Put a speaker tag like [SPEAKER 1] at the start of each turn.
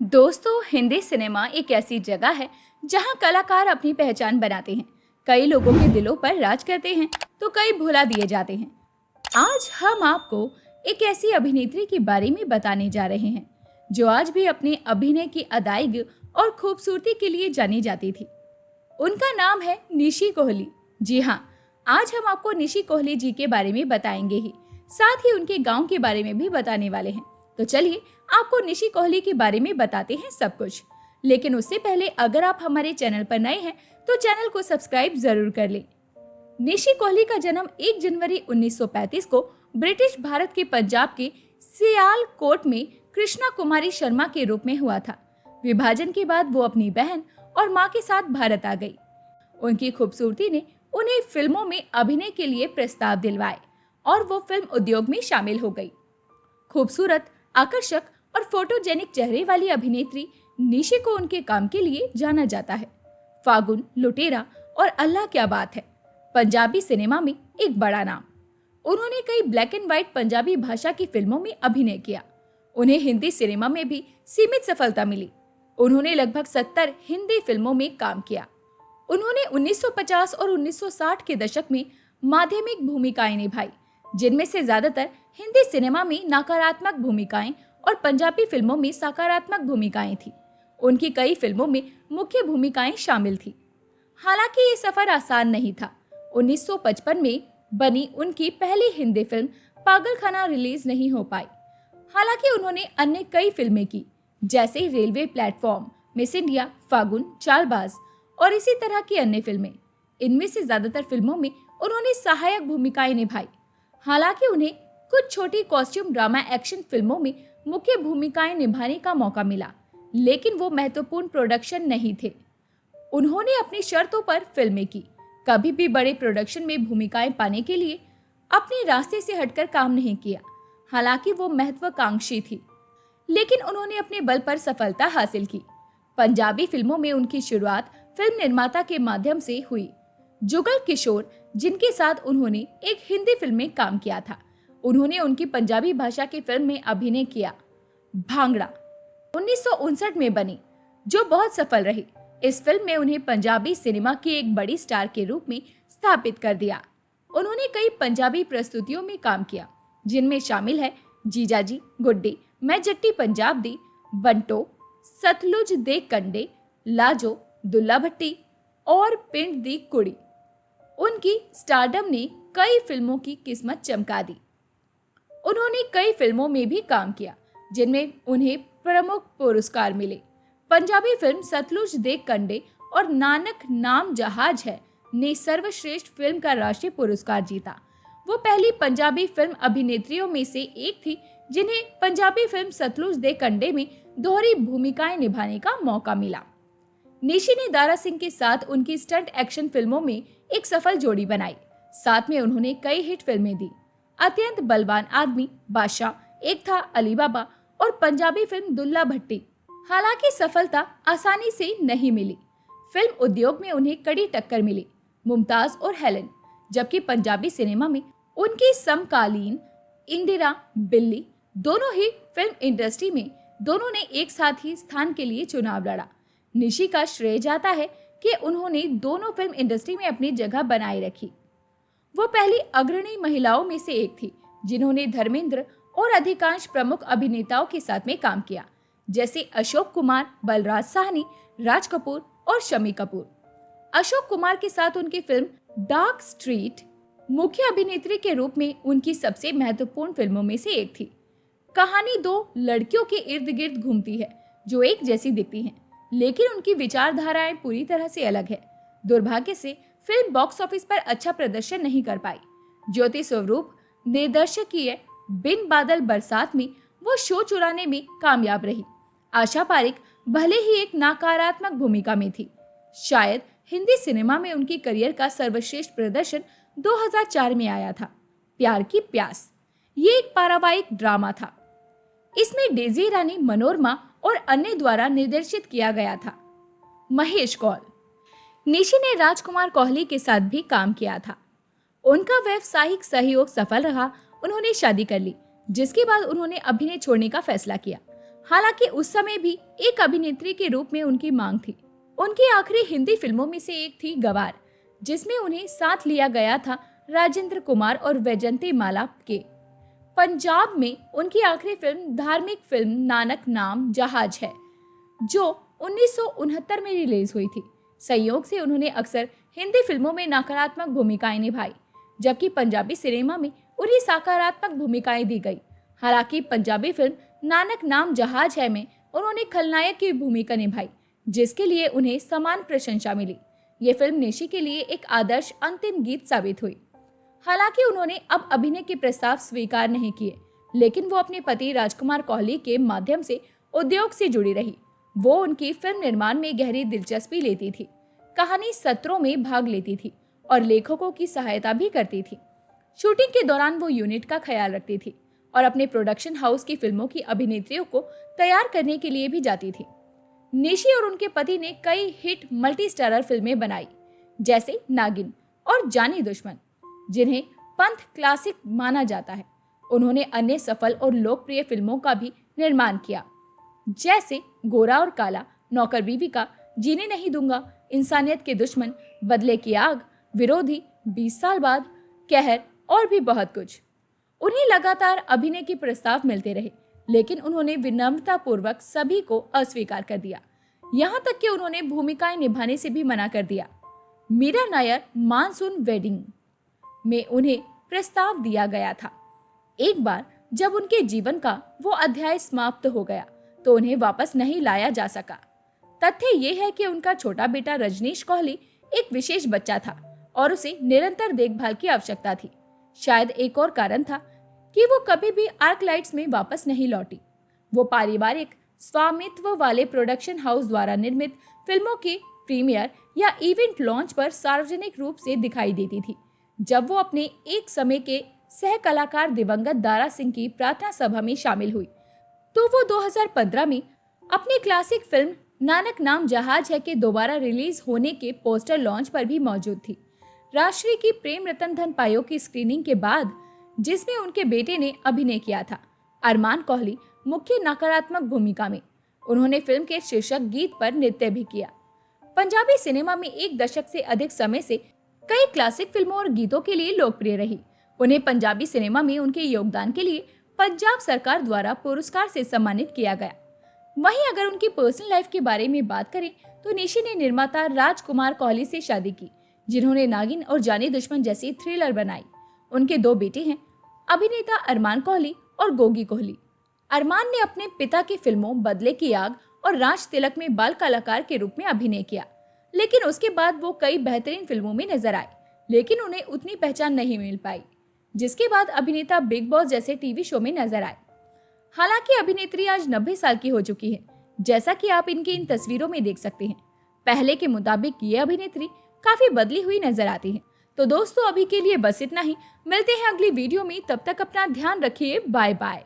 [SPEAKER 1] दोस्तों, हिंदी सिनेमा एक ऐसी जगह है जहां कलाकार अपनी पहचान बनाते हैं। कई लोगों के दिलों पर राज करते हैं तो कई भुला दिए जाते हैं। आज हम आपको एक ऐसी अभिनेत्री के बारे में बताने जा रहे हैं जो आज भी अपने अभिनय की अदायगी और खूबसूरती के लिए जानी जाती थी। उनका नाम है निशी कोहली। जी हाँ, आज हम आपको निशी कोहली जी के बारे में बताएंगे ही, साथ ही उनके गांव के बारे में भी बताने वाले हैं। तो चलिए आपको निशी कोहली के बारे में बताते हैं सब कुछ। लेकिन उससे पहले अगर आप हमारे चैनल पर नए हैं तो चैनल को सब्सक्राइब जरूर कर लें। निशी कोहली का जन्म 1 जनवरी 1935 को ब्रिटिश भारत के पंजाब के सियालकोट में कृष्णा कुमारी शर्मा के रूप में हुआ था। विभाजन के बाद वो अपनी बहन और मां के साथ भारत आ गई। उनकी खूबसूरती ने उन्हें फिल्मों में अभिनय के लिए प्रस्ताव दिलवाए और वो फिल्म उद्योग में शामिल हो गई। खूबसूरत, आकर्षक और फोटोजेनिक चेहरे वाली अभिनेत्री निशी को उनके काम के लिए जाना जाता है। फागुन, लुटेरा और अल्लाह क्या बात है पंजाबी सिनेमा में एक बड़ा नाम। उन्होंने कई ब्लैक एंड व्हाइट पंजाबी भाषा की फिल्मों में अभिनय किया। उन्हें हिंदी सिनेमा में भी सीमित सफलता मिली। उन्होंने लगभग 70 हिंदी फिल्मों में काम किया। उन्होंने 1950 और 1960 के दशक में माध्यमिक भूमिकाएं निभाई, जिनमें से ज्यादातर हिंदी सिनेमा में नकारात्मक भूमिकाएं और पंजाबी फिल्मों में सकारात्मक भूमिकाएं थी। उनकी कई फिल्मों में मुख्य भूमिकाएं शामिल थी। हालांकि ये सफर आसान नहीं था। 1955 में बनी उनकी पहली हिंदी फिल्म पागलखाना रिलीज नहीं हो पाई। हालांकि उन्होंने अन्य कई फिल्में की, जैसे रेलवे प्लेटफॉर्म, मिस इंडिया, फागुन, चालबाज और इसी तरह की अन्य फिल्में। इनमें से ज्यादातर फिल्मों में उन्होंने सहायक भूमिकाएं निभाई। हालांकि उन्हें कुछ छोटी कॉस्ट्यूम ड्रामा एक्शन फिल्मों में मुख्य भूमिकाएं निभाने का मौका मिला, लेकिन वो महत्वपूर्ण प्रोडक्शन नहीं थे। उन्होंने अपनी शर्तों पर फिल्में की। कभी भी बड़े प्रोडक्शन में भूमिकाएं पाने के लिए अपने रास्ते से हटकर काम नहीं किया। हालांकि वो महत्वाकांक्षी थी, लेकिन उन्होंने अपने बल पर सफलता हासिल की। पंजाबी फिल्मों में उनकी शुरुआत फिल्म निर्माता के माध्यम से हुई। जुगल किशोर, जिनके साथ उन्होंने एक हिंदी फिल्म में काम किया था, उन्होंने उनकी पंजाबी भाषा की फिल्म में अभिनय किया। भांगड़ा 1959 में बनी, जो बहुत सफल रही। इस फिल्म में उन्हें पंजाबी सिनेमा की एक बड़ी स्टार के रूप में स्थापित कर दिया। उन्होंने कई पंजाबी प्रस्तुतियों में काम किया, जिनमें शामिल है जीजाजी, गुड्डी, मैं जट्टी पंजाब दी, बंटो, सतलुज दे कंडे, लाजो, दुल्ला भट्टी और पिंड दी कुड़ी। उनकी स्टारडम ने कई फिल्मों की किस्मत चमका दी। उन्होंने कई फिल्मों में भी काम किया, जिनमें उन्हें प्रमुख पुरस्कार मिले। पंजाबी फिल्म सतलुज दे कंडे और नानक नाम जहाज है ने सर्वश्रेष्ठ फिल्म का राष्ट्रीय पुरस्कार जीता। वो पहली पंजाबी फिल्म अभिनेत्रियों में से एक थी जिन्हें पंजाबी फिल्म सतलुज दे कंडे में दोहरी भूमिकाएं निभाने का मौका मिला। निशी ने दारा सिंह के साथ उनकी स्टंट एक्शन फिल्मों में एक सफल जोड़ी बनाई। साथ में उन्होंने कई हिट फिल्में दी, अत्यंत बलवान आदमी, बादशाह, एक था अली बाबा और पंजाबी फिल्म दुल्ला भट्टी। हालांकि सफलता आसानी से नहीं मिली। फिल्म उद्योग में उन्हें कड़ी टक्कर मिली, मुमताज और हेलन, जबकि पंजाबी सिनेमा में उनकी समकालीन इंदिरा, बिल्ली दोनों ही फिल्म इंडस्ट्री में दोनों ने एक साथ ही स्थान के लिए चुनाव लड़ा। निशी का श्रेय जाता है कि उन्होंने दोनों फिल्म इंडस्ट्री में अपनी जगह बनाए रखी। वो पहली अग्रणी महिलाओं में से एक थी जिन्होंने धर्मेंद्र और अधिकांश प्रमुख अभिनेताओं के साथ में काम किया, जैसे अशोक कुमार, बलराज साहनी, राज कपूर और शमी कपूर। अशोक कुमार के साथ उनकी फिल्म डार्क स्ट्रीट मुख्य अभिनेत्री के रूप में उनकी सबसे महत्वपूर्ण फिल्मों में से एक थी। कहानी 2 लड़कियों के इर्द गिर्द घूमती है जो एक जैसी दिखती हैं, लेकिन उनकी विचारधाराएं पूरी तरह से अलग है। दुर्भाग्य से फिल्म बॉक्स ऑफिस पर अच्छा प्रदर्शन नहीं कर पाई। ज्योति स्वरूप निर्देशकीय बिन बादल बरसात में वो शो चुराने में कामयाब रही। आशा पारिक भले ही एक नकारात्मक भूमिका में थी। शायद हिंदी सिनेमा में उनकी करियर का सर्वश्रेष्ठ प्रदर्शन 2004 में आया था, प्यार की प्यास। ये एक पारिवारिक ड्रामा था। इसमें डेजी रानी, मनोरमा और अन्य द्वारा निर्देशित किया गया था। महेश कौल। निशी ने राजकुमार कोहली के साथ भी काम किया था। उनका व्यावसायिक सहयोग सफल रहा। उन्होंने शादी कर ली, जिसके बाद उन्होंने अभिनय छोड़ने का फैसला किया। हालांकि उस समय भी एक अभिनेत्री के रूप में उनकी मांग थी। उनकी आखिरी हिंदी फिल्मों में से एक थी गवार, जिसमें उन्हें साथ लिया गया था राजेंद्र कुमार और वैजंती माला के। पंजाब में उनकी आखिरी फिल्म धार्मिक फिल्म नानक नाम जहाज है, जो 1969 में रिलीज हुई थी। संयोग से उन्होंने अक्सर हिंदी फिल्मों में नकारात्मक भूमिकाएं निभाई, जबकि पंजाबी सिनेमा में उन्हें सकारात्मक भूमिकाएं दी गई। हालांकि पंजाबी फिल्म नानक नाम जहाज है में उन्होंने खलनायक की भूमिका निभाई, जिसके लिए उन्हें समान प्रशंसा मिली। ये फिल्म निशी के लिए एक आदर्श अंतिम गीत साबित हुई। हालांकि उन्होंने अब अभिनय के प्रस्ताव स्वीकार नहीं किए, लेकिन वो अपने पति राजकुमार कोहली के माध्यम से उद्योग से जुड़ी रही। वो उनकी फिल्म निर्माण में गहरी दिलचस्पी लेती थी, कहानी सत्रों में भाग लेती थी और लेखकों की सहायता भी करती थी। शूटिंग के दौरान वो यूनिट का ख्याल रखती थी और अपने प्रोडक्शन हाउस की फिल्मों की अभिनेत्रियों को तैयार करने के लिए भी जाती थी। निशी और उनके पति ने कई हिट मल्टी स्टारर फिल्में बनाई, जैसे नागिन और जानी दुश्मन, जिन्हें पंथ क्लासिक माना जाता है। उन्होंने अन्य सफल और लोकप्रिय फिल्मों का भी निर्माण किया, जैसे गोरा और काला, नौकर बीवी का, जीने नहीं दूंगा, इंसानियत के दुश्मन, बदले की आग, विरोधी, 20 साल बाद, कहर और भी बहुत कुछ। उन्हें लगातार अभिनय के प्रस्ताव मिलते रहे, लेकिन उन्होंने विनम्रता पूर्वक सभी को अस्वीकार कर दिया। यहाँ तक कि उन्होंने भूमिकाएं निभाने से भी मना कर दिया। मीरा नायर मानसून वेडिंग में उन्हें प्रस्ताव दिया गया था। एक बार जब उनके जीवन का वो अध्याय समाप्त हो गया तो उन्हें वापस नहीं लाया जा सका। तथ्य ये है कि उनका छोटा बेटा रजनीश कोहली एक विशेष बच्चा था और उसे निरंतर देखभाल की आवश्यकता थी। शायद एक और कारण था कि वो कभी भी आर्कलाइट्स में वापस नहीं लौटी। वो पारिवारिक स्वामित्व वाले प्रोडक्शन हाउस द्वारा निर्मित फिल्मों के प्रीमियर या इवेंट लॉन्च पर सार्वजनिक रूप से दिखाई देती थी। जब वो अपने एक समय के सह कलाकार दिवंगत दारा सिंह की प्रार्थना सभा में शामिल हुई, तो वो 2015 में अपनी क्लासिक फिल्म नानक नाम जहाज है के दोबारा रिलीज होने के पोस्टर लॉन्च पर भी मौजूद थी। राजश्री की प्रेम रतन धन पायो की स्क्रीनिंग के बाद, जिसमें उनके बेटे ने अभिनय किया था, अरमान कोहली मुख्य नकारात्मक भूमिका में। उन्होंने फिल्म के शीर्षक गीत पर नृत्य भी किया। पंजाबी सिनेमा में एक दशक से अधिक समय से कई क्लासिक फिल्मों और गीतों के लिए लोकप्रिय रही। उन्हें पंजाबी सिनेमा में उनके योगदान के लिए पंजाब सरकार द्वारा पुरस्कार से सम्मानित किया गया। वहीं अगर उनकी पर्सनल लाइफ के बारे में बात करें तो निशी ने निर्माता राजकुमार कोहली से शादी की, जिन्होंने नागिन और जानी दुश्मन जैसी थ्रिलर बनाई। उनके 2 बेटे हैं, अभिनेता अरमान कोहली और गोगी कोहली। अरमान ने अपने पिता की फिल्मों बदले की आग और राज तिलक में बाल कलाकार के रूप में अभिनय किया, लेकिन उसके बाद वो कई बेहतरीन फिल्मों में नजर आए, लेकिन उन्हें उतनी पहचान नहीं मिल पाई, जिसके बाद अभिनेता बिग बॉस जैसे टीवी शो में नजर आए। हालांकि अभिनेत्री आज 90 साल की हो चुकी है, जैसा कि आप इनकी इन तस्वीरों में देख सकते हैं। पहले के मुताबिक ये अभिनेत्री काफी बदली हुई नजर आती है। तो दोस्तों, अभी के लिए बस इतना ही। मिलते हैं अगली वीडियो में, तब तक अपना ध्यान रखिए। Bye bye.